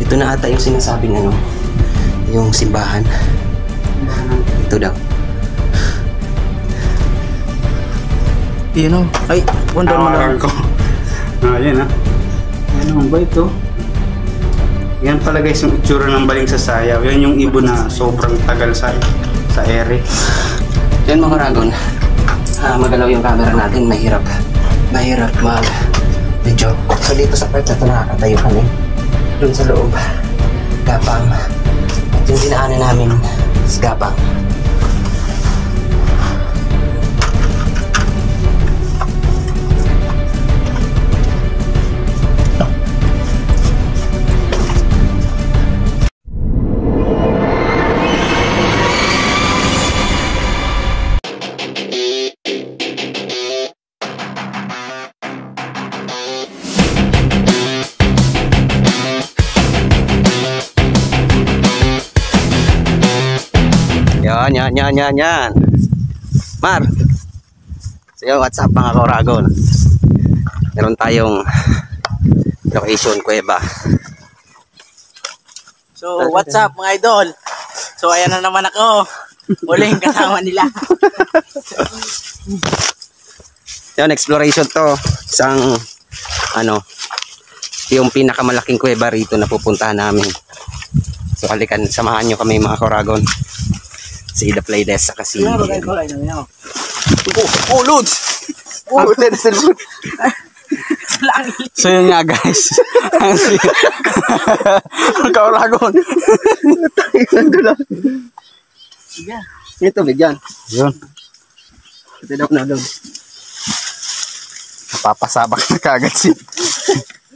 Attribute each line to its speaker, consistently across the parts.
Speaker 1: Ito na ata yung sinasabing ano, yung simbahan. Ito daw. Yun o. Ay, wonder mo lang.
Speaker 2: Yan Ano ba ito? Yan pala guys yung itsura ng baling sa sayaw. Yan yung ibon na sobrang tagal sa ere.
Speaker 1: Yan mga Karagon. Magalaw yung camera natin. Mahirap mag-video. So dito sa part na ito nakakatayo kami. Doon sa loob. Gapang. At yung dinaanan namin is Gapang. Yan. Mar. So yun, what's up mga Karagon? Meron tayong location, kuweba.
Speaker 3: So what's up mga idol? So ayan na naman ako. Uling kasama nila.
Speaker 1: Yan, exploration to. Isang ano, yung pinakamalaking kuweba rito na pupuntahan namin. So halikan, samahan nyo kami mga Karagon. Si The Playlist sa kasi.
Speaker 3: Oh, Lods! Oh,
Speaker 2: So yun nga guys. Ang Karagon.
Speaker 1: Ito, bigyan.
Speaker 2: Yun.
Speaker 1: Ito daw na doon.
Speaker 2: Napapasabak na kagad si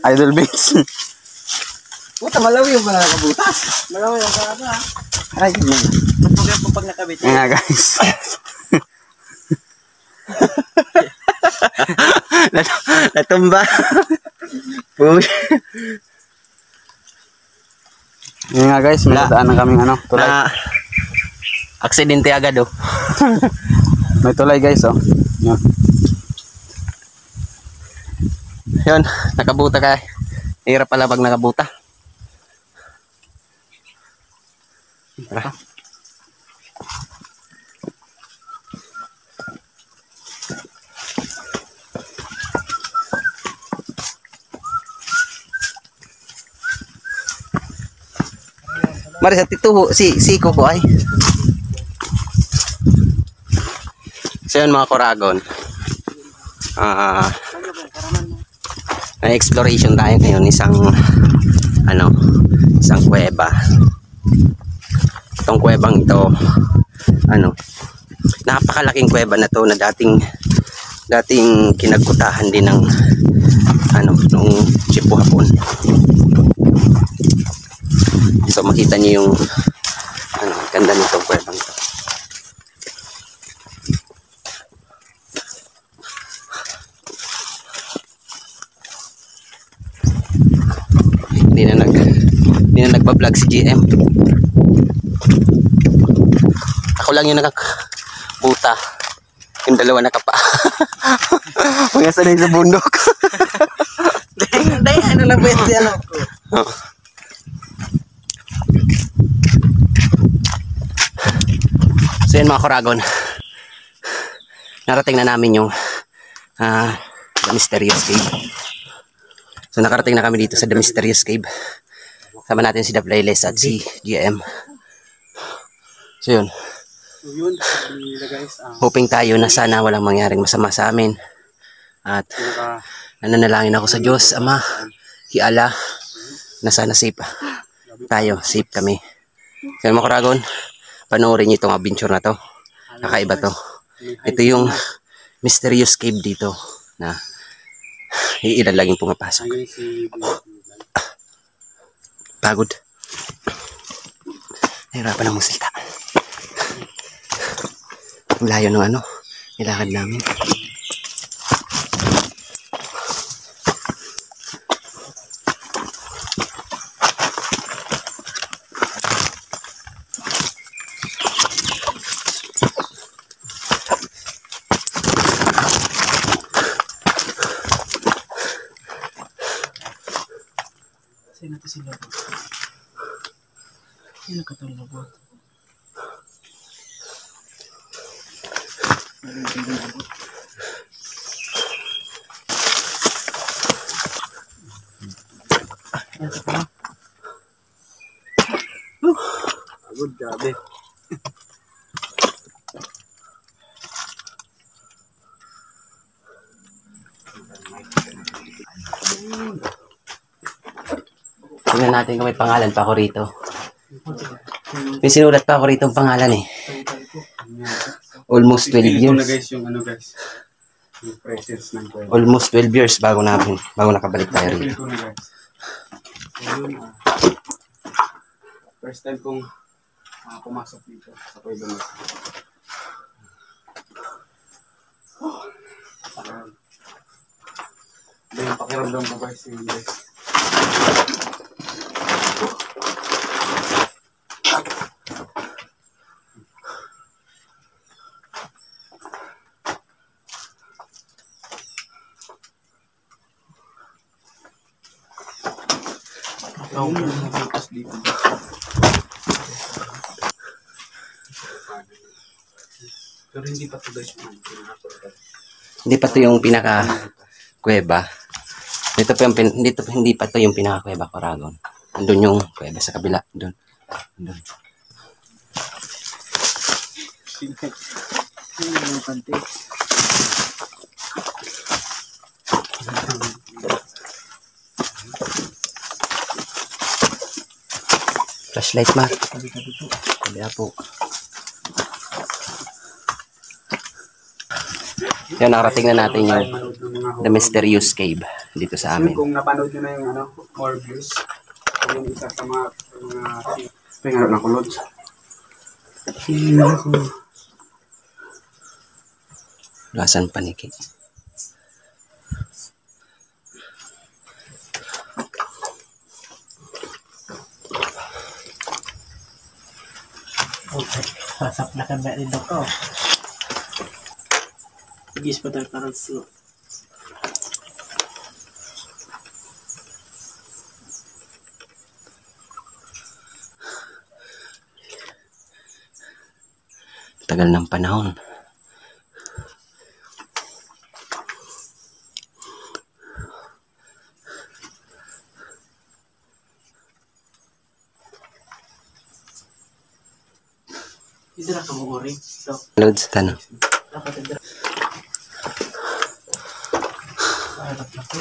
Speaker 2: Idol Bates.
Speaker 1: Puta, malaw yung mga nakabutas.
Speaker 3: malaw yung karaba ha.
Speaker 1: Ay, yun.
Speaker 3: Pagka po pag nakabit.
Speaker 2: Yan nga guys.
Speaker 1: Natumba.
Speaker 2: Yan nga guys, may daan na kaming ano, tulay.
Speaker 1: Aksidente agad oh.
Speaker 2: May tulay guys oh. Yan.
Speaker 1: Yun, nakabuta ka. Hirap pala pag nakabuta. Tara. Mari sa tituho si Coco ay. So yun mga Karagon. Na exploration tayo ngayon isang kuweba. Itong kuwebang ito napakalaking kuweba na to na dating kinagkutahan din ng nung Chipo hapon. So makita niyo yung ganda nitong kuwebang ito. Hindi na nagba-vlog si GM. Ako lang yung nakabuta. Yung dalawa nakapa. Mga sanay sa bundok.
Speaker 3: Dahil ano lang ba yung ano ko?
Speaker 1: So yun mga Karagon. Narating na namin yung The Mysterious Cave. So nakarating na kami dito sa The Mysterious Cave. Sama natin si The Playlist at si GM. So yun. Hoping tayo na sana walang mangyaring masama sa amin. At nananalangin ako sa Diyos, Ama, Hiala, na sana safe tayo, safe kami. So mga Karagon, panoorin niyo itong adventure na to. Kakaiba to. Ito yung mysterious cave dito na iilan laging pumapasok. Pagod. Nahirapan ang musilta. Ang layo ng nilakad namin.
Speaker 3: Sino to sila? Sino katulog?
Speaker 2: Good job eh.
Speaker 1: Tingnan natin kung may pangalan pa ako rito. May sinulat pa ako rito ang pangalan eh. Almost 12
Speaker 2: Feel ko
Speaker 1: years.
Speaker 2: na guys yung ano guys. Yung presence ng kwento.
Speaker 1: Almost 12 years bago nakabalik tayo
Speaker 2: Feel
Speaker 1: rito.
Speaker 2: ko na guys. So yun first time kong pumasok dito sa Pueblo Nuevo. Ito yung pakiramdam ko guys. Yun guys. Dito. Pero hindi pa ito guys.
Speaker 1: Hindi pa to yung pinaka-kuweba. Hindi pa to yung pinaka-kuweba, Coragon. Andun yung kuweba sa kabila. Doon. Flashlight, ma. Kabila po. Yan, nakarating na natin yung The Mysterious Cave dito sa amin.
Speaker 2: Kung napanood nyo na yung more views, yung isa sa mga tingaro ng kulod.
Speaker 1: Lasan paniki.
Speaker 3: Pasap na kami rin ako. Igis pa tayo parang slow.
Speaker 1: Tagal ng panahon.
Speaker 3: Hindi na kamuguri. So,
Speaker 1: Loads, tanong.
Speaker 3: dapat hindi. Dapat na ko.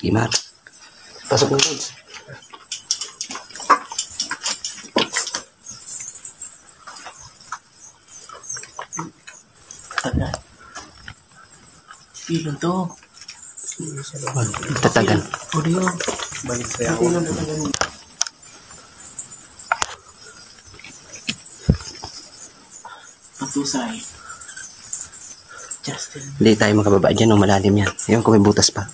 Speaker 1: Gimar. Pasok mo, Loads.
Speaker 3: Tagal. Pilon to.
Speaker 1: Tatagan.
Speaker 3: Puriyo.
Speaker 2: Balik sa
Speaker 3: Pilon to tagal. Patusay. Justin.
Speaker 1: Hindi tayo makababa dyan, no? Malalim yan. Ayun, kung may butas pa.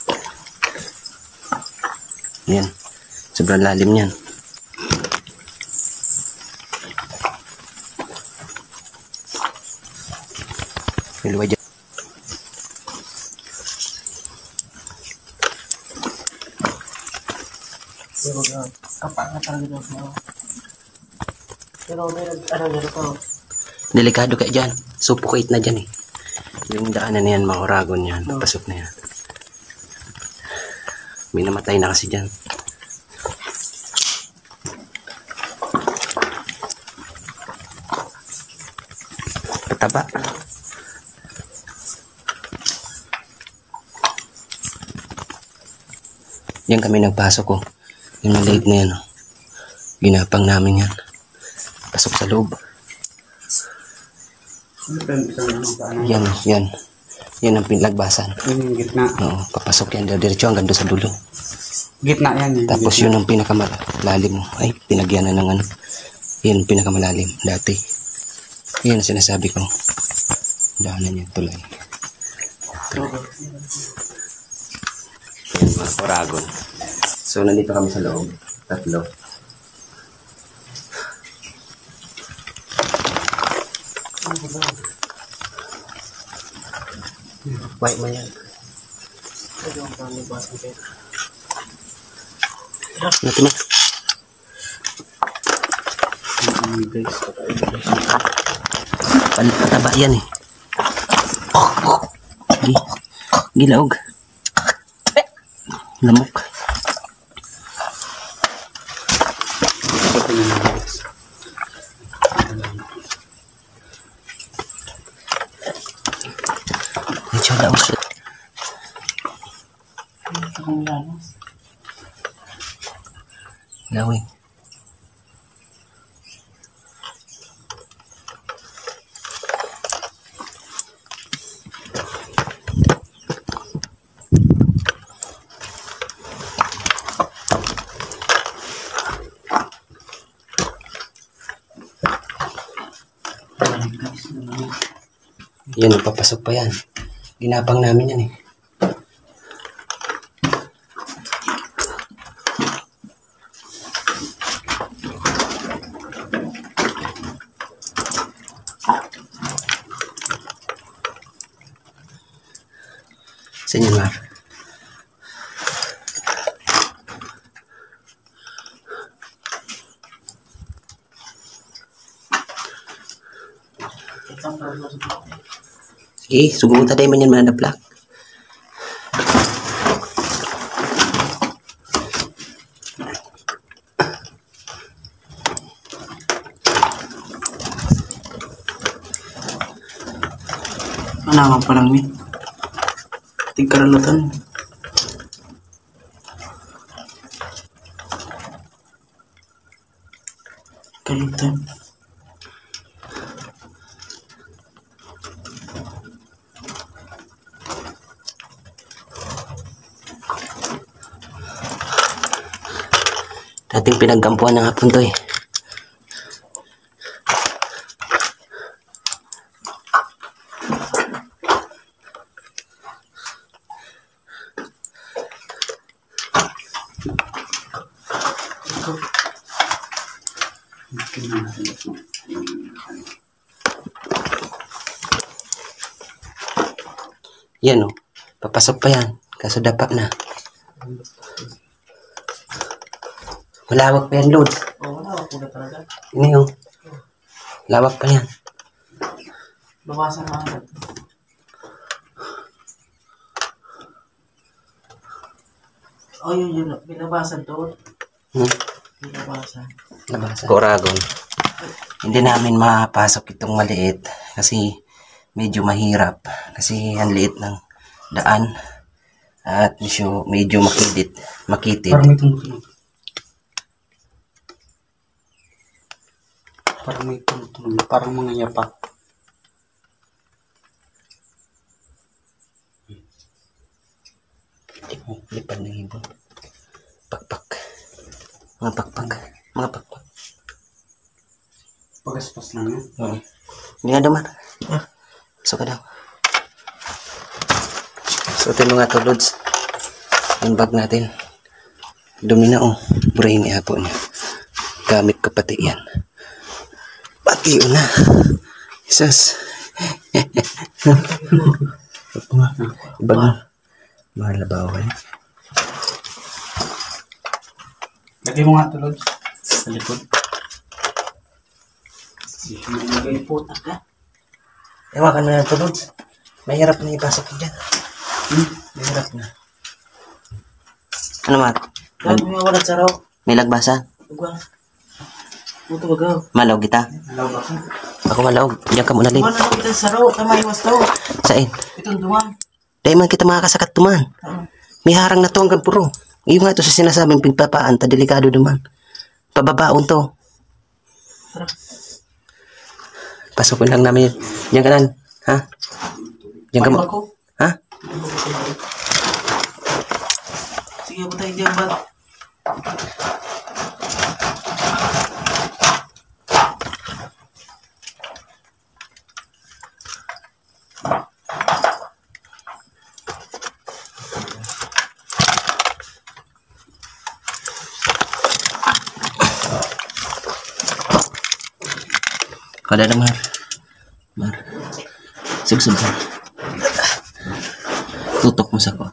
Speaker 1: Yan. Sobrang lalim yan. May luwa dyan.
Speaker 3: Pero kapangat talaga daw mo. Pero may ano ganito.
Speaker 1: Delikado ka dyan. Suffocate na dyan eh. Yung daanan na yan, mga Oragon yan. Papasok na yan. May namatay na kasi dyan. Pataba. Yan kami nagpasok ko. Yung maliit na yan. Oh. Ginapang namin yan. Pasok sa loob. Yan, yan. Yan ang pinagbasan.
Speaker 2: Yung gitna.
Speaker 1: Oo, papasok yan. Diretso hanggang doon sa dulo.
Speaker 2: Gitna yan.
Speaker 1: Tapos yun ang pinakamalalim mo. Ay, pinagyan na ng ano. Yan ang pinakamalalim dati. Yan ang sinasabi ko. Daanan yan tulay. Yan mga Coragon. So, nandito kami sa loob. Tatlo. White mo yan. Natin mo. Pataba yan eh. Gilaog. Lamok. Medyo daos. Gawin. Yan, papasok pa yan. Ginapang namin yan eh. Saan yun, Mar? Sige, subukan tayo man yan mananaplak.
Speaker 3: Ano pa lang min? Tigkaralatan. Kalutan.
Speaker 1: Dating pinagkampuan ng hapon to eh. Yan o. Papasok pa yan. Kaso dapat na. Malawak pa yan, Lord.
Speaker 3: Oo, malawak po na talaga.
Speaker 1: Ini o. Lawak pa yan.
Speaker 3: Bawasan na agad. Oh, yun. Binabasan to. Binabasan.
Speaker 1: Labasan. Oragon. Hindi namin mapasok itong maliit kasi medyo mahirap kasi ang liit ng daan at medyo makitid.
Speaker 2: Parang may tumutunog. Parang mga yapak.
Speaker 1: Lipad ng ibon. Pakpak. Mga pakpak. Mga pakpak.
Speaker 2: Pagaspas lang yan.
Speaker 1: Hindi nga duman. So ka daw. Suotin mo nga to, Lods. Yung bag natin. Dumi na oh. Burahin ni Apo niya. Gamit ko pati yan. Pati na. Isas. Ibag mo. Mahal na ba ako eh?
Speaker 2: Lagay mo nga ito, Lods. Sa likod.
Speaker 3: Lagay po ka.
Speaker 1: Ewakan mo na ito, Lods. Mahirap na ipasok ko dyan. Mahirap na. Ano, Mat?
Speaker 3: Dahil may walat sa raw.
Speaker 1: May lagbasan?
Speaker 3: Ugwa. Puto bagaw.
Speaker 1: Malaw kita.
Speaker 2: Alaw ba ka?
Speaker 1: Ako malaw. Diyan ka muna, Lid.
Speaker 3: Duman na kita sa raw. Tamay mas to.
Speaker 1: Sain?
Speaker 3: Itong duman.
Speaker 1: Dahil man kita makakasakat tuman. May harang na to hanggang puro. Iyo nga ito sa sinasabing pigpapaan. Delikado duman. Pababaon to.
Speaker 3: Tara.
Speaker 1: Pasukin lang namin yun. Diyan ka nan. Ha? Diyan ka mo.
Speaker 3: Ako.
Speaker 1: Ha?
Speaker 3: Sige po tayo dyan, bat.
Speaker 1: Kada na, Mar. Mar. Sugsug ka. Tutok mo sa ko.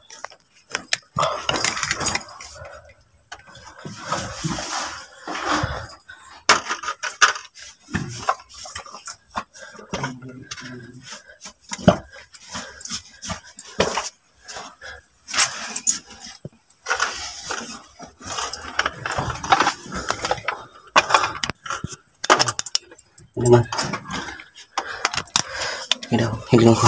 Speaker 1: Ano man? Higlang ko.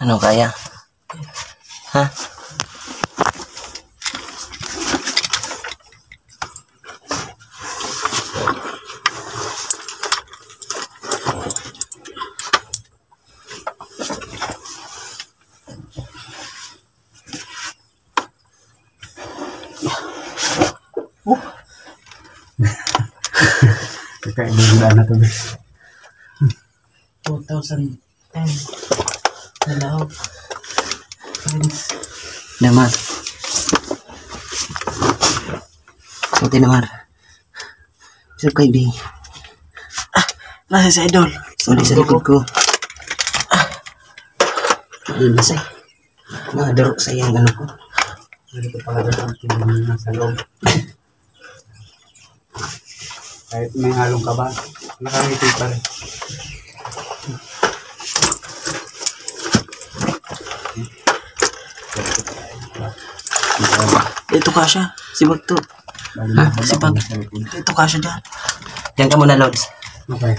Speaker 1: Ano kaya? Ha?
Speaker 2: Kakaibang na to, guys.
Speaker 3: 2010. Hello. Friends.
Speaker 1: Damar. Suti Damar. Bisa kay Bing.
Speaker 3: Nasa si Idol.
Speaker 1: Sorry sa likod ko. Ayun na say. Nakadaro sa iyang ano ko.
Speaker 2: Hindi ko pala ang pinag nasa loob. Kahit may halong kaba, nakangiti pa rin.
Speaker 3: Dito ka siya. Sibag to.
Speaker 1: Ha?
Speaker 3: Sibag. Dito ka siya dyan.
Speaker 1: Diyan ka muna, Lods.
Speaker 2: Okay.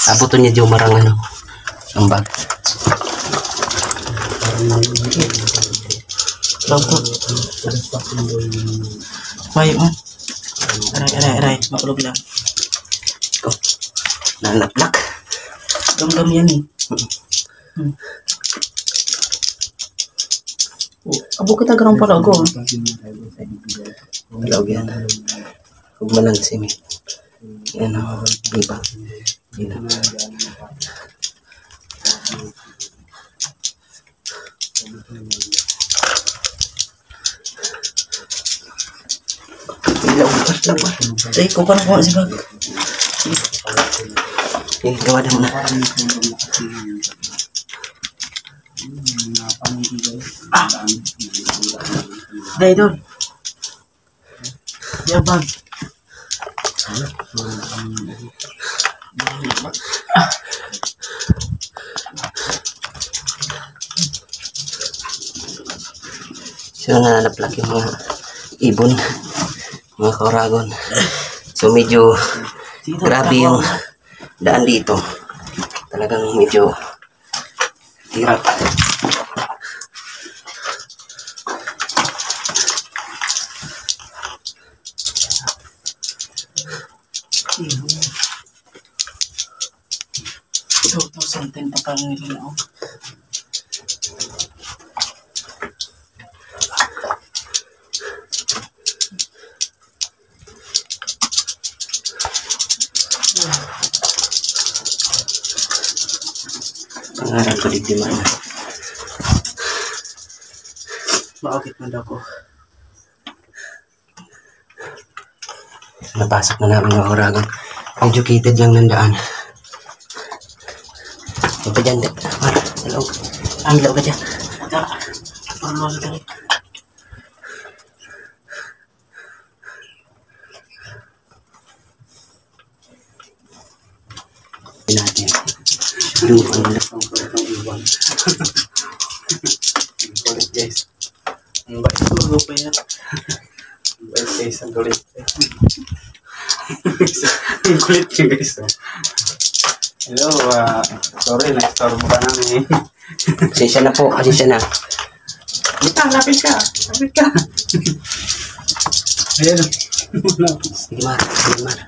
Speaker 1: Abutin niya Jomar ang ano. Ang bag.
Speaker 3: Log to. May mo. Aray. Makulog lang.
Speaker 1: Oh. Nanaplak.
Speaker 3: Gam-gam yan eh. Abo kita garang pala ako.
Speaker 1: Malawag yan. Huwag mo lang kasi may. Yan o. Iba. Yan o. Ilaw.
Speaker 3: Ay, kung paano ko si Bag.
Speaker 1: Eh, gawa na muna.
Speaker 3: Day doon. Diya Bag.
Speaker 1: So, nanaplak yung mga ibon. Mga kauragon. So, medyo grabe yung daan dito. Talagang medyo hirap.
Speaker 3: Ito, something pa pang nililaw.
Speaker 1: Pangarap ko dito man.
Speaker 3: Maakit mo daw ko.
Speaker 1: Napasok na namin yung kauragon. Educated lang ng daan. Ito dyan, Mar. Hello. Ang ilaw ka dyan.
Speaker 3: Parlo sa tarik.
Speaker 1: Natin. Yung ano na.
Speaker 2: Kulit, guys.
Speaker 3: Ang bait ko pa yan.
Speaker 2: Bait, guys. Ang kulit. Ang kulit niya, guys. Hello, sorry, na-storm ka namin.
Speaker 1: Pasensya na po. Pasensya na.
Speaker 2: Lapit ka. Ayan.
Speaker 1: Sige, Mar. Sige, Mar.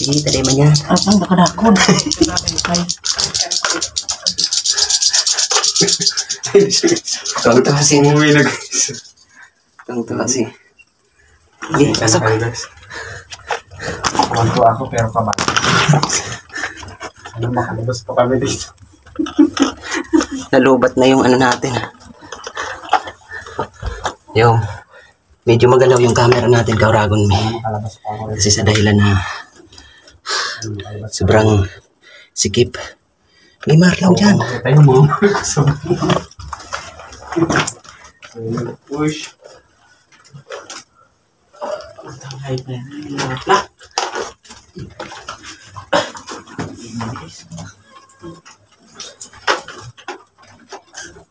Speaker 1: Sige, tali man yan.
Speaker 3: Ang nakadakon.
Speaker 1: Kung ito kasi.
Speaker 2: Umuwi na guys.
Speaker 1: Kung ito kasi. Sige, pasok.
Speaker 2: Kumanto ako pero kabalik. Ano makalabas pa kami dito.
Speaker 1: Nalubat na yung ano natin. Yung medyo magalaw yung camera natin, Kauragon me.
Speaker 2: Makalabas pa ako.
Speaker 1: Kasi sa dahilan na sobrang sikip. May marlaw dyan.
Speaker 2: Tayo mo. Push.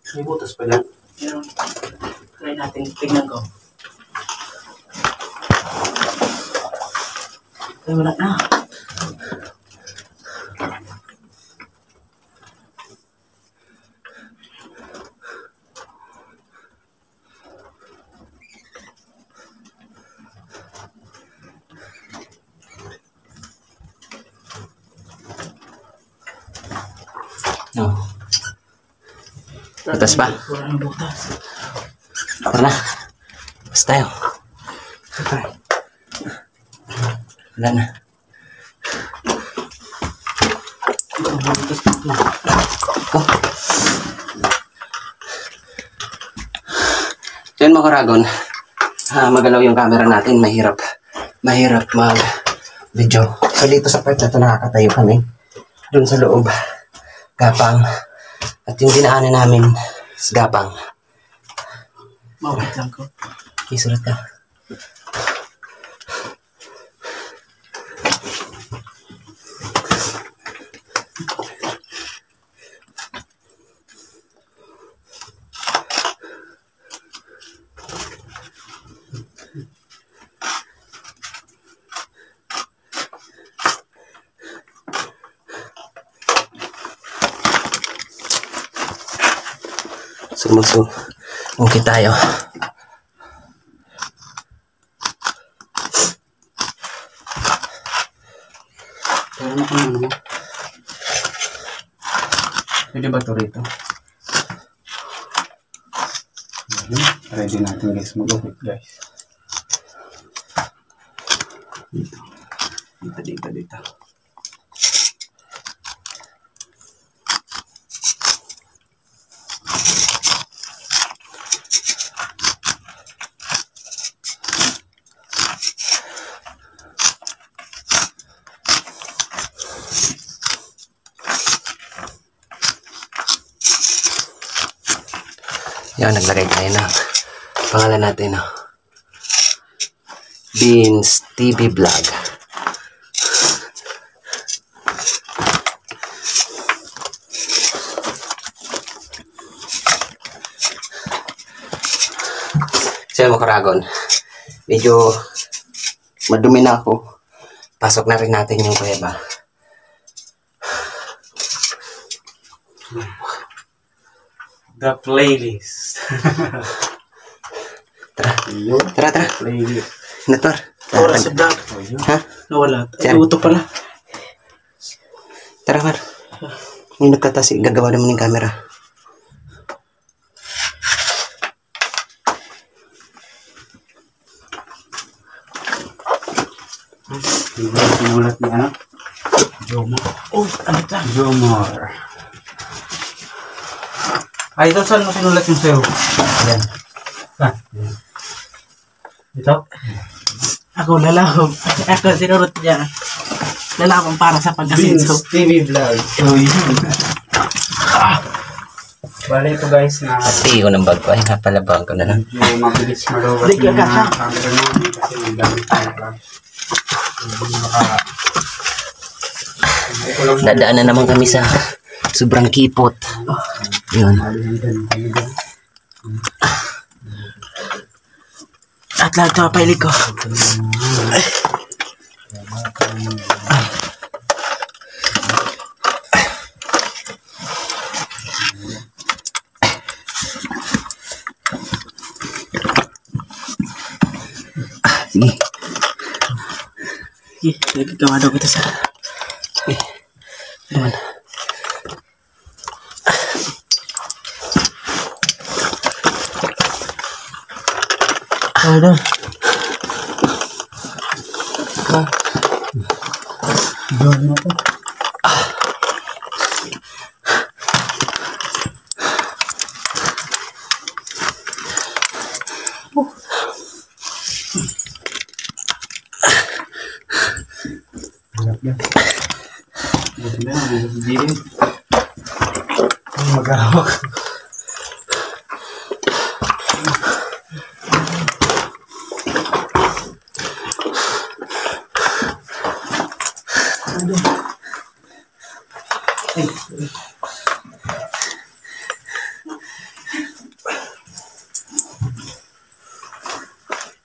Speaker 1: May butas pa dyan.
Speaker 3: Try natin, tingnan ko. Ay, wala na.
Speaker 1: No. Butas pa.
Speaker 3: Wala na butas.
Speaker 1: Tara na. Basta tayo. Wala na.
Speaker 3: Butas pa ito.
Speaker 1: Oh. Yan mga Kauragon. Magalaw yung camera natin. Mahirap mag-video. So dito sa part na ito nakakatayo kami. Doon sa loob. Gapang. At yung dinaanan namin sa Gapang.
Speaker 3: Mawag lang ko.
Speaker 1: Isulat ka. Mungkin tayo.
Speaker 2: Pwede ba ito rito? Ready natin guys. Mag-upit guys. Dito.
Speaker 1: Yan, naglagay tayo ng pangalan natin, no? Beans TV Vlog. So, mga Kauragon, medyo madumi na ako. Pasok na rin natin yung kuweba.
Speaker 2: The playlist.
Speaker 1: Tara.
Speaker 2: Playlist.
Speaker 1: Nator.
Speaker 3: Oras sa vlog.
Speaker 1: Ha?
Speaker 3: Nawala.
Speaker 1: Diyan.
Speaker 3: Ay, uto pala.
Speaker 1: Tara, Mar. Yung nagkatasi, gagawa naman yung camera.
Speaker 2: Sinulat niya, ano?
Speaker 3: Jomar. Oh, ano lang.
Speaker 2: Jomar. Ay, ito saan mo sinulat yung sayo?
Speaker 1: Ayan.
Speaker 2: Ito?
Speaker 3: Ako lalahog. Ako sinurot niya. Lalahog para sa pag-asinso.
Speaker 2: Beans TV Vlog. So, yun. Bale ito guys na
Speaker 1: Pati ko ng bag ko. Ay, napalabang ko na lang.
Speaker 2: medyo mabilis maluwas
Speaker 3: Hindi
Speaker 2: yung
Speaker 3: ka
Speaker 2: mga
Speaker 3: kasha.
Speaker 2: camera namin kasi may gamit tayo flash. Hindi baka... Ito lang
Speaker 1: Dadaan na naman kami sa sobrang kipot. Yun.
Speaker 3: At lahat ito papahilig ko.
Speaker 1: Sige.
Speaker 3: Sige, nagkagawa daw kita sa...
Speaker 1: Okay. Naman.
Speaker 3: Ano? Gawin mo po.
Speaker 2: Mag-ahawak.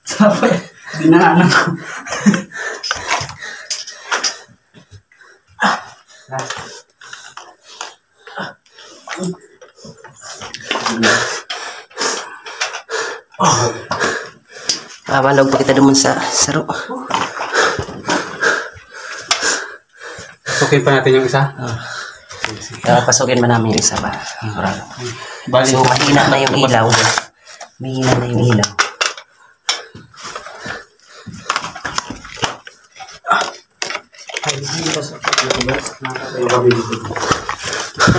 Speaker 2: Sabi, binaanan ko.
Speaker 1: Malog pa kita naman sa saro.
Speaker 2: Pasukin pa natin yung isa.
Speaker 1: Pasukin pa namin yung isa pa.
Speaker 2: Bali,
Speaker 1: So, mahina na yung ilaw. Mahina na yung ilaw.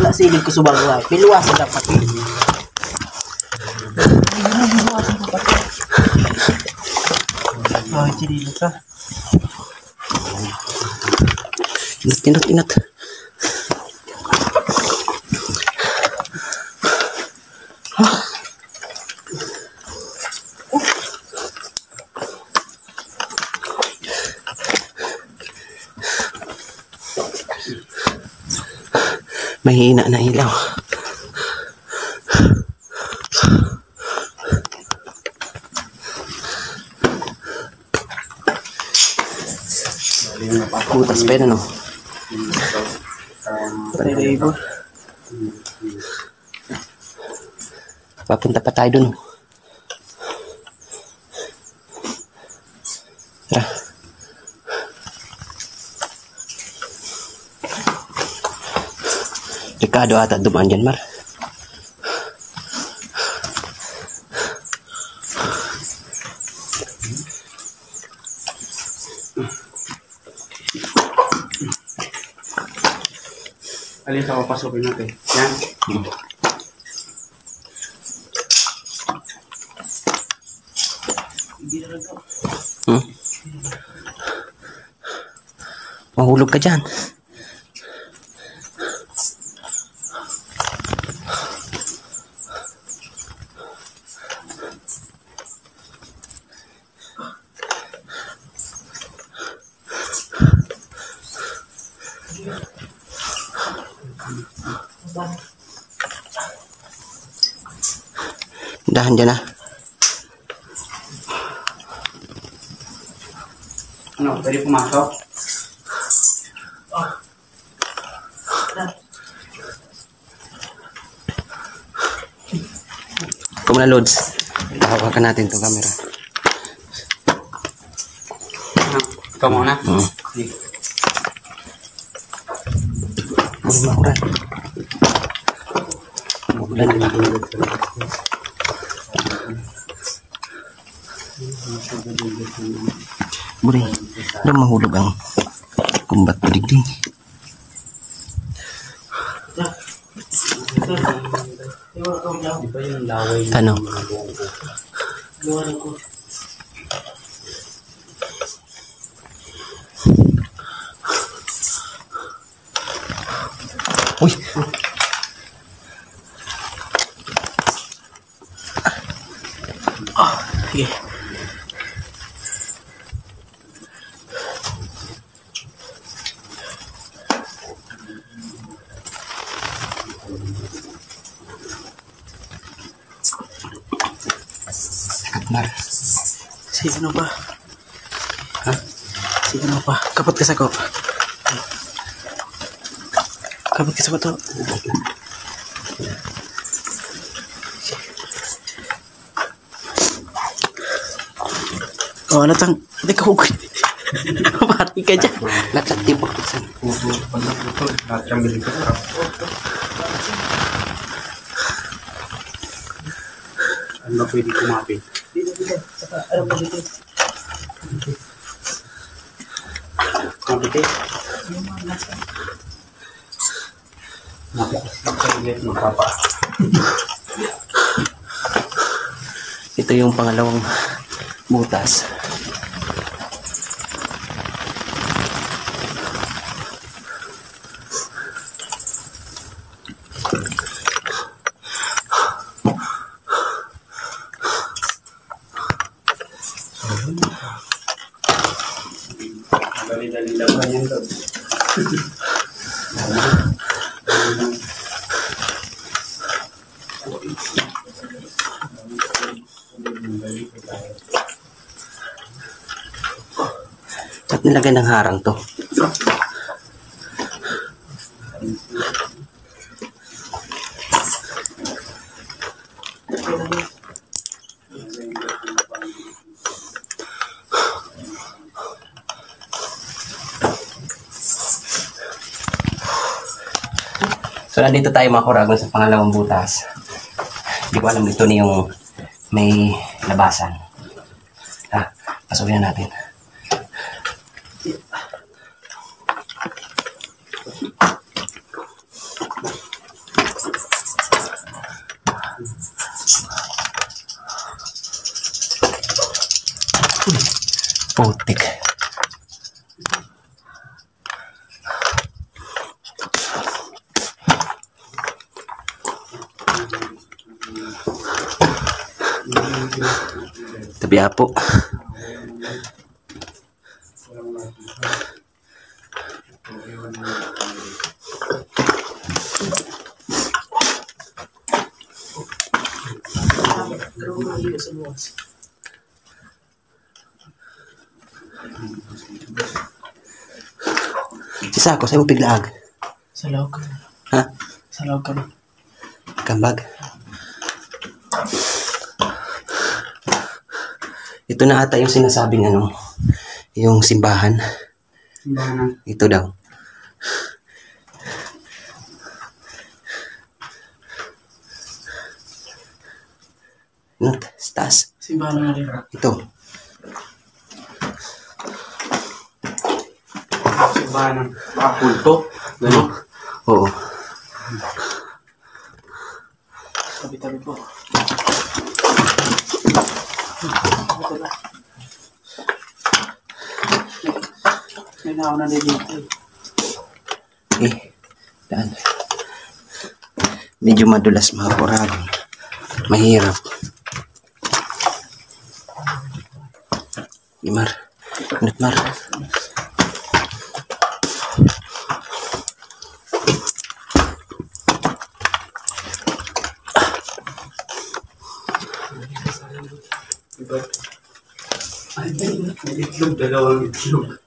Speaker 3: Wala silid ko subang luwa. Piluwasan dapat. Oh, chirilo ka.
Speaker 1: Inat. Mahina na ilaw. Butas pa yun, ano? Papunta pa tayo dun. Tara. Dekado ata dumaan dyan, Mar.
Speaker 2: alin sa papasukin natin. Yan.
Speaker 1: Mahulog ka dyan. Dahan dyan, ah.
Speaker 2: Ano, pwede pumasok?
Speaker 1: Kung na loads, hawakan natin itong camera.
Speaker 2: Ikaw muna?
Speaker 1: Sige. Makuran. Buri, udah mahulog ang kumbat paligdi. Ano? Uy!
Speaker 3: Sige.
Speaker 1: Mar.
Speaker 3: Sino pa? Ha? Sino pa? Kapot ka sa ko. Kapot ka sa ko to. Oh, ano tang? Hindi ka hugay. Pati ka dyan.
Speaker 1: Lahat tipo.
Speaker 2: Lahat yung bilig ko. Ano ba pwede kumapit? Kapit. Magpapa.
Speaker 1: Ito yung pangalawang butas.
Speaker 2: Dali-dali lang ba yan doon?
Speaker 1: At nilagay ng harang to. So, nandito tayo mga kuragon sa pangalawang butas. Hindi ko alam ito na yung may labasan. Pasukin na natin. Putik. Tabi apo. Si Sako, sa'yo mo piglaag.
Speaker 3: Sa loob ka.
Speaker 1: Ha?
Speaker 3: Sa loob ka.
Speaker 1: Kambag. Ito na ata yung sinasabing ano, yung simbahan.
Speaker 2: Simbahan.
Speaker 1: Ito daw. Ano? Stas.
Speaker 3: Simbahan na rin.
Speaker 1: Ito.
Speaker 2: Simbahan ng kulto. Gano'n?
Speaker 1: Oo.
Speaker 3: Tabi-tabi po. May nauna na dito.
Speaker 1: Daan. Medyo madulas mga kuragon. Mahirap. Mar. Anot Mar.
Speaker 2: May itlog, dalawang itlog.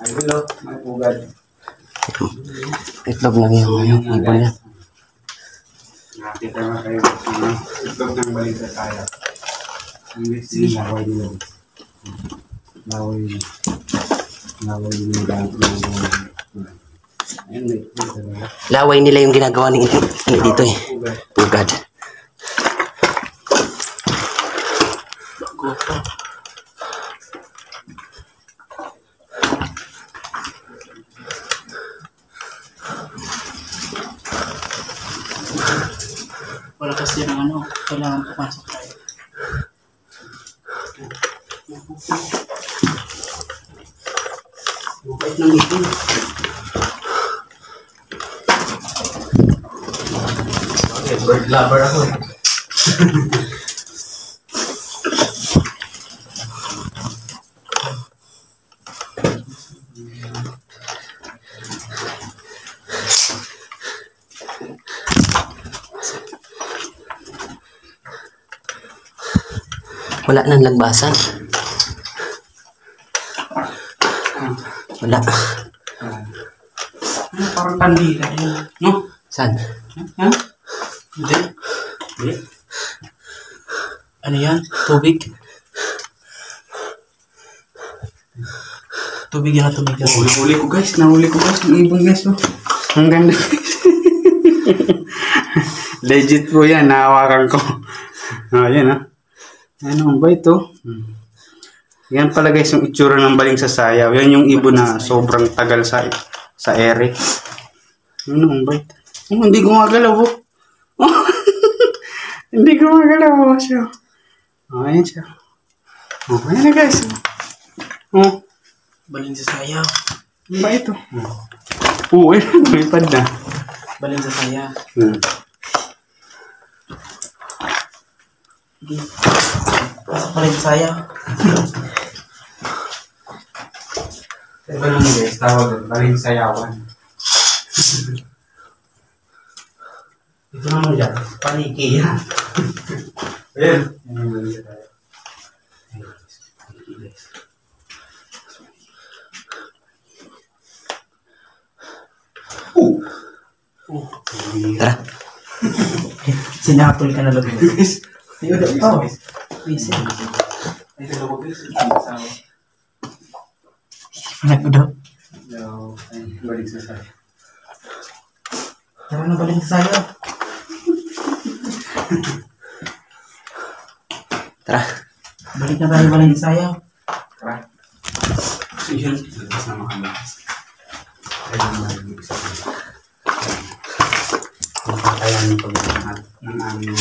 Speaker 2: Ay, hello, may pugad.
Speaker 1: Itlog lang yung ibon niya.
Speaker 2: Nakita nga kayo ng itlog ng balik sa kaya. English din, laway nila. Laway nila. Laway nila. Ayun, may itlog dalawa.
Speaker 1: Laway nila yung ginagawa ni dito eh. Pugad.
Speaker 3: Goto. Wala kasi ng ano, kailangan pumasok tayo.
Speaker 2: Bukait ng itlog. Okay, bird lover ako.
Speaker 1: Wala nang lagbasan. Wala.
Speaker 2: Parang kandila yun. No?
Speaker 1: Saan?
Speaker 2: Ha? Hindi. Hindi.
Speaker 3: Ano yan? Tubig? Tubig yan, tubig yan.
Speaker 2: Oh, nahuli ko guys. Ang ibon guys. Oh. Ang ganda guys. Legit po yan. Nahawakan ko. Yan ah. Ano ba ito? Yan pala guys yung itsura ng baling sa sayaw. Yan yung ibon na sobrang tagal sa ere. Ano ba ito? Oh, hindi gumagalaw oh. Hindi gumagalaw oh siya. Oh, ayan siya. Oh, ayan na guys. Oh.
Speaker 3: Baling sa sayaw.
Speaker 2: Ano ba ito? Oo, lumipad na.
Speaker 3: Baling sa sayaw. Hindi. Pasok baling sa sayaw.
Speaker 2: Baling guys, tawag doon. Baling sayawan.
Speaker 3: Ito naman dyan. Paniki yan.
Speaker 2: Ayan. Ayan yung baling sayawan.
Speaker 1: Tara.
Speaker 3: Sinapol ka na lagi. Oh. Busy. Anak ko daw.
Speaker 2: Balik sa sayaw.
Speaker 3: Tara na baling sa sayaw.
Speaker 1: Tara.
Speaker 3: Balik na tayo baling sa sayaw.
Speaker 2: Tara. Yun. Labas na mga alas. Ayun na yung isa. Kakayanin ko ng aming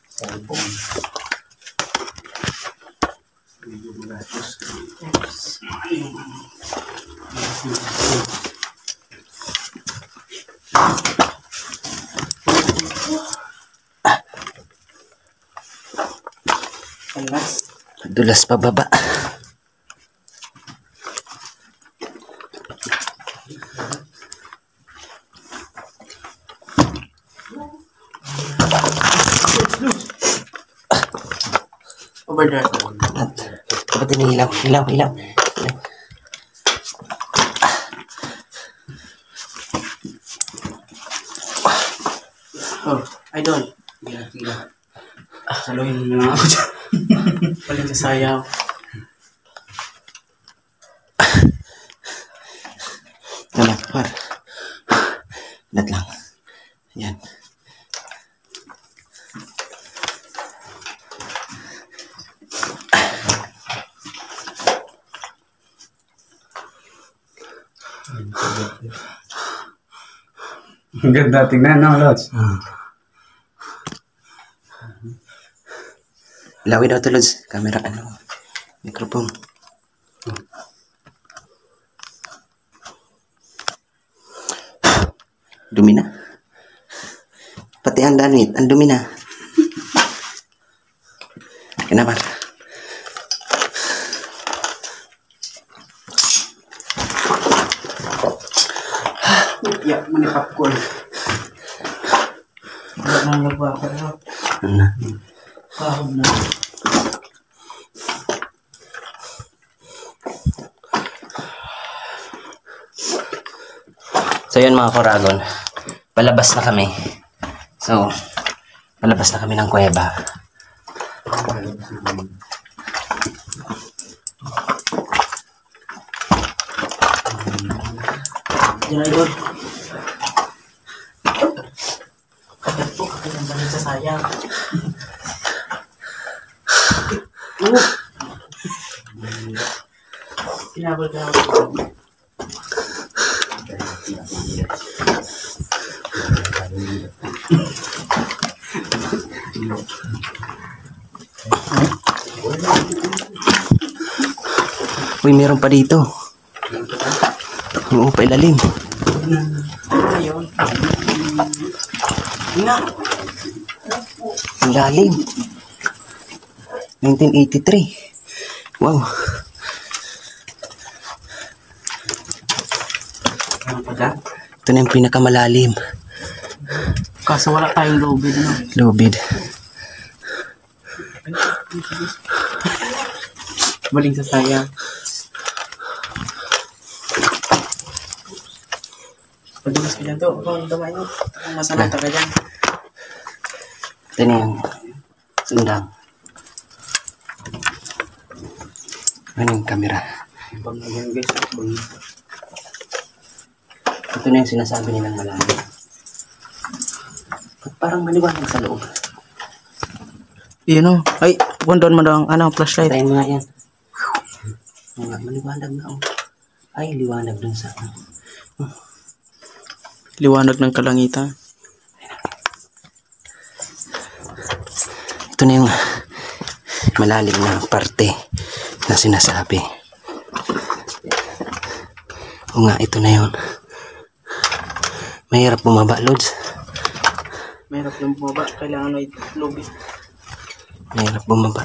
Speaker 2: cellphone. Medyo magatos. Ayun.
Speaker 3: Alas.
Speaker 1: Dulas pa baba.
Speaker 3: Over there.
Speaker 1: Dapat ini hilaw.
Speaker 3: Oh, idol.
Speaker 2: Saluhin mo na ako dyan.
Speaker 3: Baling sa sayaw.
Speaker 1: Wala, par. Inat lang. Yan.
Speaker 2: Ang ganda tingnan, no, Lods?
Speaker 1: Ilawin daw to, Lods. Camera, microphone. Dumi na. Pati ang damit, ang dumi na. Kenapa?
Speaker 3: Ya, mana popcorn. Wala nang lagwa ko na. Kahog na.
Speaker 1: So yun mga Koragon, palabas na kami. So, palabas na kami ng kuweba.
Speaker 3: Yan idol. Kagat po, kagat ang baling sa sayang. Pinabol ka na ako.
Speaker 1: Uy, meron pa dito. Oo, pailalim.
Speaker 3: Ayun. Nga.
Speaker 1: Ang lalim. 1983. Wow.
Speaker 3: Ano pa dyan?
Speaker 1: Ito na yung pinakamalalim.
Speaker 3: Kaso wala tayong lobby no?
Speaker 1: Lubid.
Speaker 3: Baling sa sayang. Padulas ka dyan to. Kung damay mo. Kung masalata ka dyan.
Speaker 1: Ito na yung sundang. Ano yung camera?
Speaker 2: Ibang ayan guys. Ibang.
Speaker 1: Ito na yung sinasabi nilang malalim. Ba't parang maliwanag sa loob?
Speaker 3: Yun o. Ay, doon mo daw ang flashlight.
Speaker 1: Tayo nga yan. Mga maliwanag na oh. Ay, liwanag dun sa
Speaker 3: Liwanag ng kalangitan.
Speaker 1: ito na yung malalim na parte na sinasabi. O nga, ito na yun. Mahirap bumaba, Lods.
Speaker 3: Mahirap yung bumaba. Kailangan may lobby.
Speaker 1: Mahirap bumaba.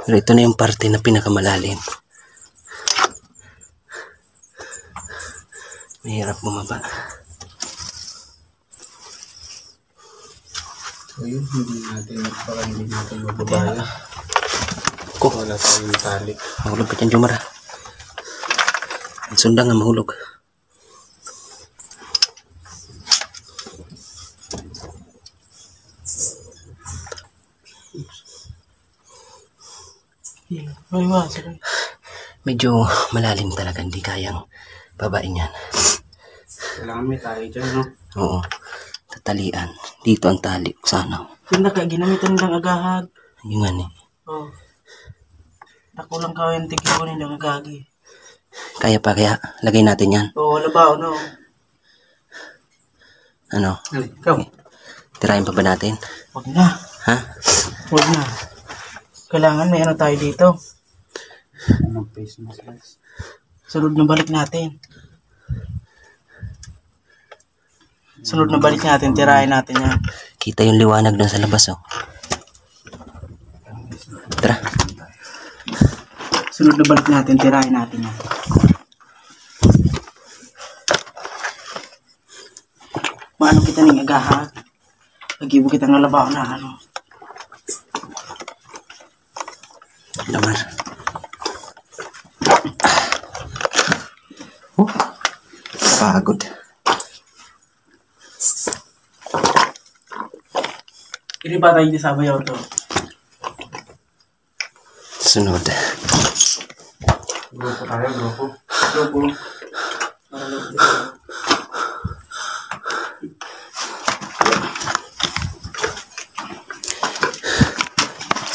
Speaker 1: Pero ito na yung parte na pinakamalalim. Mahirap bumaba.
Speaker 2: So yun, hindi natin mababaya. Wala tayong tali.
Speaker 1: Mahulog ka dyan, Jomar. Ang sunda nga mahulog.
Speaker 3: Ay, sige.
Speaker 1: Medyo malalim talaga, hindi kayang babain yan.
Speaker 2: Kailangan may tali dyan, no?
Speaker 1: Oo. Tatalian. Dito ang tali. Sana.
Speaker 3: Yung naka, ginamitan nilang agahag.
Speaker 1: Yung nga eh.
Speaker 3: Oh. Nakulang ka yung tigil ko nilang agagi.
Speaker 1: Kaya pa kaya lagay natin yan.
Speaker 3: Oo, wala ba? No?
Speaker 1: Ano?
Speaker 3: Ikaw.
Speaker 1: Tirahin pa ba natin?
Speaker 3: Huwag na.
Speaker 1: Ha?
Speaker 3: Huwag na. Kailangan may ano tayo dito.
Speaker 2: Mag-face mask, guys.
Speaker 3: Sunod na balik natin. Sunod na balik natin, tirahin natin yan.
Speaker 1: Kita yung liwanag doon sa labas, oh. Tara.
Speaker 3: Sunod na balik natin, tirahin natin yan. Maano kita ning agahag? Nagibo kita ng labaw na ano.
Speaker 1: Lamar. Oh. Pagod.
Speaker 3: Hindi ba tayo sabayaw to?
Speaker 1: Sunod.
Speaker 2: Grupo tayo, grupo.
Speaker 3: Grupo.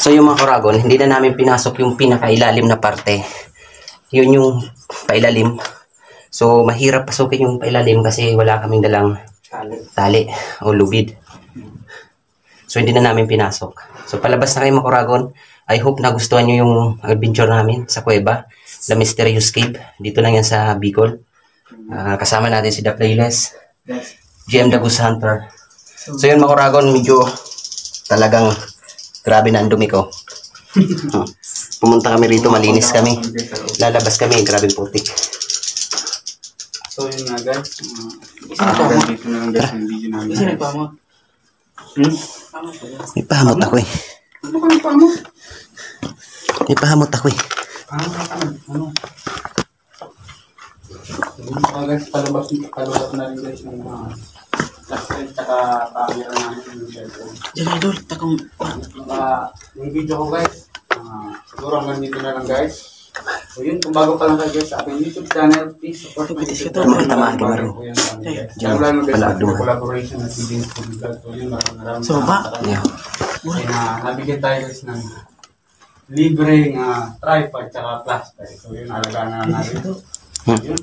Speaker 1: So yung mga Kuragon, hindi na namin pinasok yung pinakailalim na parte. Yun yung pailalim. So mahirap pasukin yung pailalim kasi wala kaming dalang tali o lubid. So hindi na namin pinasok. So palabas na kayo mga Kuragon. I hope nagustuhan nyo yung adventure namin sa kuweba. The Mysterious Cave. Dito lang yan sa Bicol. Kasama natin si The Playless. GM The Goose Hunter. So yun mga Kuragon, medyo talagang grabe na ang dumi ko. Pumunta kami rito, malinis kami. Lalabas kami, grabe putik.
Speaker 2: So yun nga guys. Dito na lang guys yung video namin.
Speaker 3: Kasi nagpamot.
Speaker 1: May pahamot ako eh.
Speaker 2: Ano ka ng pamo?
Speaker 1: May pahamot ako eh.
Speaker 2: Ano? Yun mga guys, palabas na rin guys yung flashlight tsaka camera namin yung cellphone.
Speaker 3: Diyan idol, takong...
Speaker 2: Yung video ko guys, siguro hanggang dito na lang guys. So yun, kung bago pa lang kayo guys sa aking YouTube channel, please support my YouTube channel.
Speaker 1: Tamaan ka maroon.
Speaker 2: Lalo guys, sa collaboration na si James Food Vlog. So yun, maraming
Speaker 3: So ba?
Speaker 1: Yeah.
Speaker 2: Kasi nabigyan tayo guys ng libreng tripod tsaka flashlight. So yun, alagaan na natin. So yun.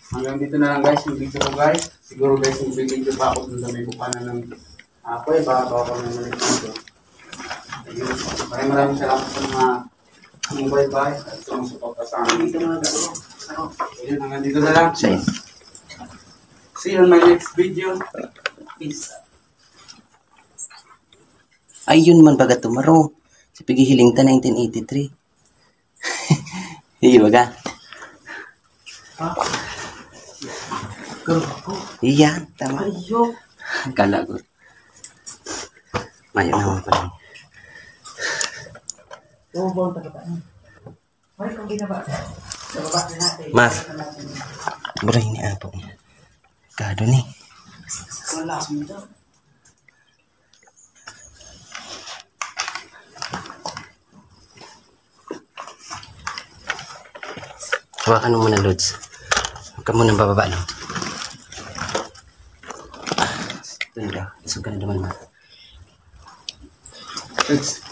Speaker 2: Hanggang dito na lang guys yung video ko guys. Siguro guys yung video pa ako dun sa may kupanan ng kuweba bago ako ng ulit dito. Maraming salamat sa mga bye-bye at sumusuporta sa amin. So yun, hanggang dito na lang.
Speaker 1: Same.
Speaker 2: See you on my next video. Peace.
Speaker 1: Ayun man baga tumaro. Si Pigihiling ta 1983. Iya baga. Iyan, tama.
Speaker 3: Ayo.
Speaker 1: Kala ko. Mayo naman pala.
Speaker 3: Bawal pa kita. May kung ginaba. Sa baba na natin.
Speaker 1: Mar. Buray ni Apo niya. Kado ni.
Speaker 3: Wala mo daw.
Speaker 1: Hawakan mo muna, Lods. Huwag ka muna bababa, no? Ito na daw. Isog ka na naman, ma.
Speaker 2: Lods.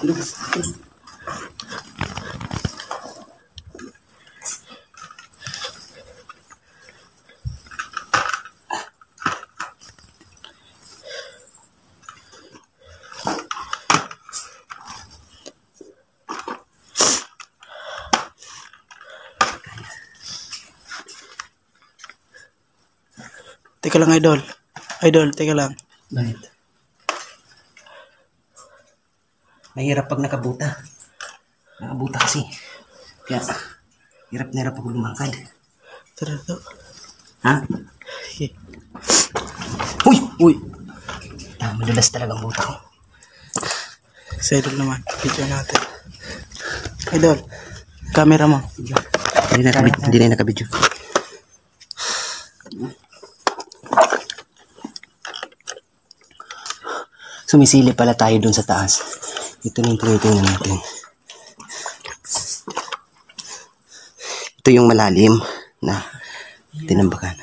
Speaker 3: Teka lang, idol. Idol, teka lang.
Speaker 1: Bakit? Mahirap pag nakabuta. Nakabuta kasi. Kaya, hirap na hirap ako lumakad.
Speaker 3: Tara to.
Speaker 1: Ha? Uy! Uy! Madulas talaga ang buta ko.
Speaker 3: Sa idol naman. Video natin. Idol, camera mo.
Speaker 1: Hindi na nakabidyo. Sumisili pala tayo dun sa taas. Ito na yung tinitingnan natin. Ito yung malalim na tinambakan.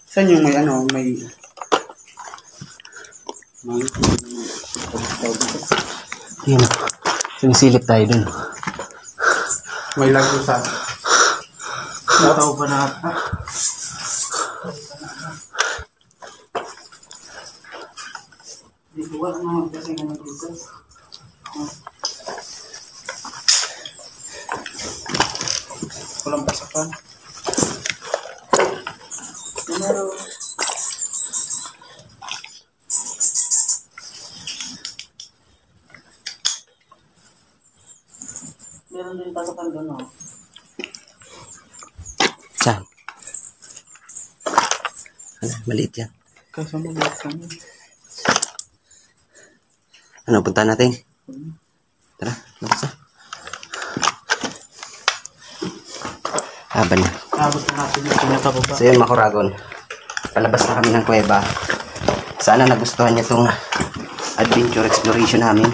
Speaker 2: Saan yung may ano, may
Speaker 1: Yan. Sumisilip tayo dun.
Speaker 2: may lago sa
Speaker 3: Tao ba na? Dito wala naman kasi naman dito. Walang pasakan. Meron din pasakan doon, no?
Speaker 1: Saan? Maliit yan.
Speaker 3: Kaso maliit kami.
Speaker 1: Ano, punta natin? Tara, labas na. Laban na.
Speaker 3: Abot na natin yung pinakababa.
Speaker 1: So yun, Makuragon. Palabas na kami ng kuweba. Sana nagustuhan niyo itong adventure exploration namin.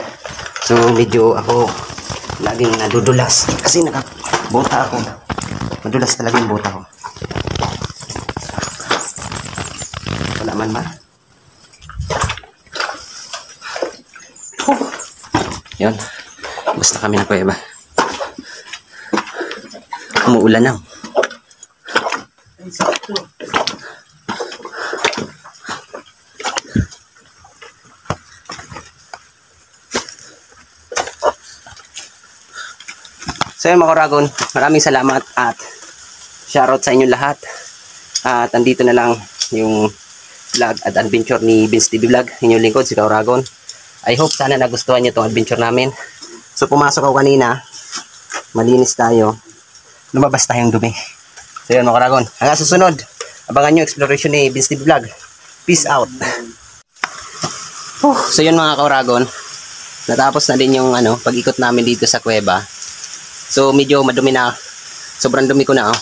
Speaker 1: So medyo ako laging nadudulas. Kasi nakabota ako. Madulas talaga yung bota ko. Wala man ba? Yun. Basta kami ng kuweba. Umuulan na.
Speaker 3: Ay, sakto.
Speaker 1: So yun, mga Kuragon, maraming salamat at shoutout sa inyong lahat. At andito na lang yung vlog at adventure ni Vince TV Vlog, inyong lingkod, si Kuragon. I hope sana nagustuhan niyo itong adventure namin. So pumasok ako kanina, malinis tayo, lumabas tayong dumi. So yun, mga Kuragon, hanggang susunod, abangan nyo exploration ni Vince TV Vlog. Peace out. So yun, mga Kuragon, natapos na din yung pag-ikot namin dito sa kuweba. So medyo madumi na, sobrang dumi ko na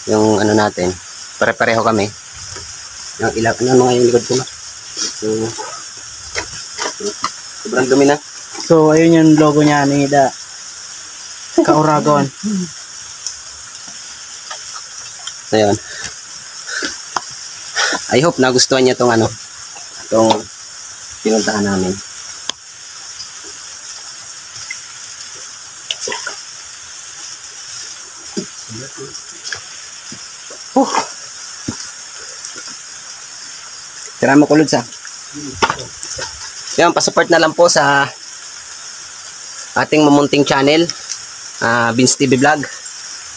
Speaker 1: yung natin, pare-pareho kami. Yung ilaw, mga yung likod ko na. So sobrang dumi na.
Speaker 3: So, ayun yung logo niya ni Da Kauragon.
Speaker 1: So yun, I hope nagustuhan niya itong pinuntahan namin. Tira mo kulod sa. Yan, pasupport na lang po sa ating mamunting channel, Vince TV Vlog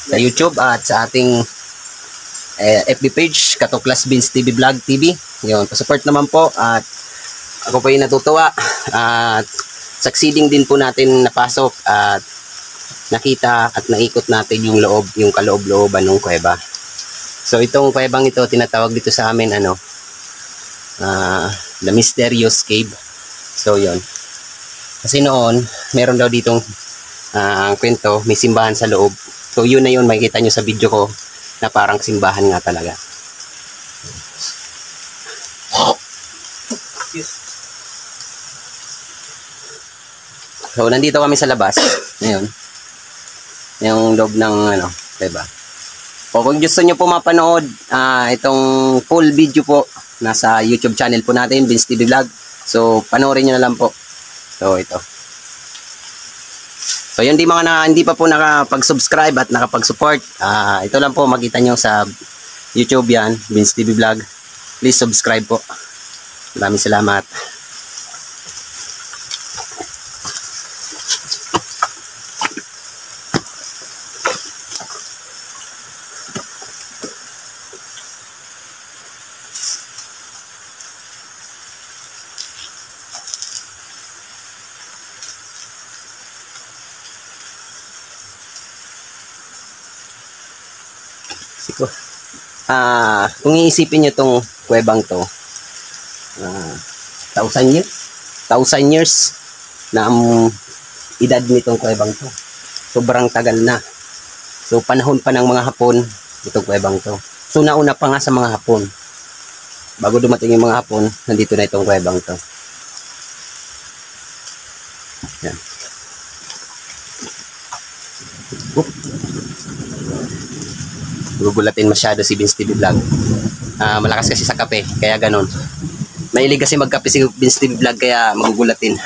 Speaker 1: sa YouTube at sa ating FB page, Katuklas Vince TV Vlog TV. Yun, pasupport naman po at ako po yung natutuwa at succeeding din po natin napasok at nakita at naikot natin yung loob, yung kaloob-looban ng kuweba. So itong kuwebang ito tinatawag dito sa amin The Mysterious Cave. So yon. Kasi noon meron daw ditong kwento, may simbahan sa loob. So yun na yun, makikita nyo sa video ko na parang simbahan nga talaga. So nandito kami sa labas ngayon. yung loob ng ano, diba? O kung gusto nyo po mapanood itong full video po, nasa YouTube channel po natin, Vince TV Vlog. So panoorin nyo na lang po. So ito. So yun, hindi pa po nakapag-subscribe at nakapag-support, ito lang po, makita nyo sa YouTube yan, Vince TV Vlog. Please subscribe po. Maraming salamat. Siko. Kung iisipin nyo itong kuwebang to, 1,000 years na ang edad nitong kuwebang to. Sobrang tagal na. So panahon pa ng mga Hapon itong kuwebang to. So nauna pa nga sa mga Hapon. Bago dumating yung mga Hapon, nandito na itong kuwebang to. Yan. Gugulatin masyado si Vince TV Vlog. Malakas kasi sa kape, kaya ganun. Mahilig kasi magkape si Vince TV Vlog, kaya magugulatin.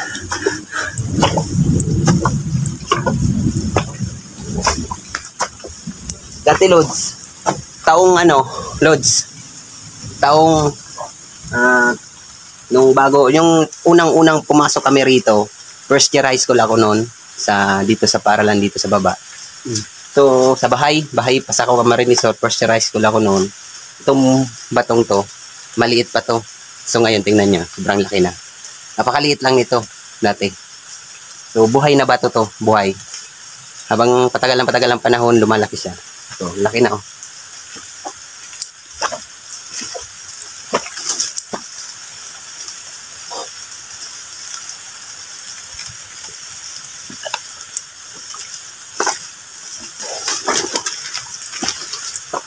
Speaker 1: Dati Lods, nung bago, yung unang-unang pumasok kami rito, first year high school ako noon, dito sa Paralan, dito sa baba. So, sa bahay Pasako Camarines Resort, first year high school ako noon. Itong batong to, maliit pa to. So, ngayon, tingnan nyo, sobrang laki na. Napakaliit lang nito, dati. So, buhay na bato to, buhay. Habang patagal ng panahon, lumalaki siya. So, laki na, oh.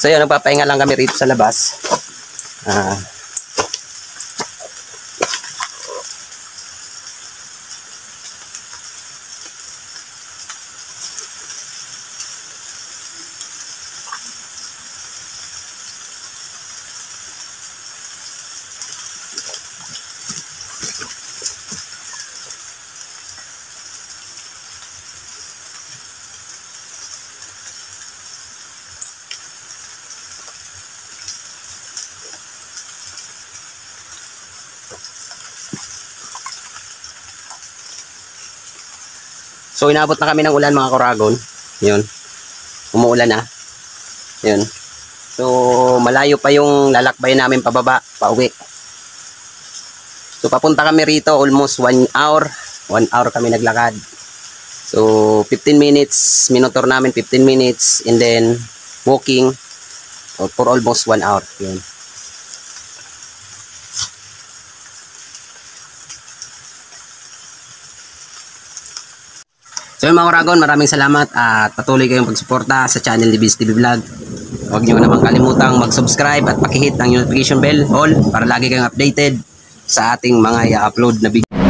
Speaker 1: So yun, nagpapahinga lang kami rito sa labas. So inabot na kami ng ulan, mga Kuragon. Yun. Umuulan na. Yun. So malayo pa yung lalakbay namin pababa, pauwi. So papunta kami rito almost 1 hour. 1 hour kami naglakad. So 15 minutes, minotor namin 15 minutes, and then walking for almost 1 hour. Yun. So mga Kuragon, maraming salamat at patuloy kayong pagsuporta sa channel ni Vince TV Vlog. Huwag nyo naman kalimutang mag-subscribe at pakihit ang notification bell all para lagi kayong updated sa ating mga i-upload na video.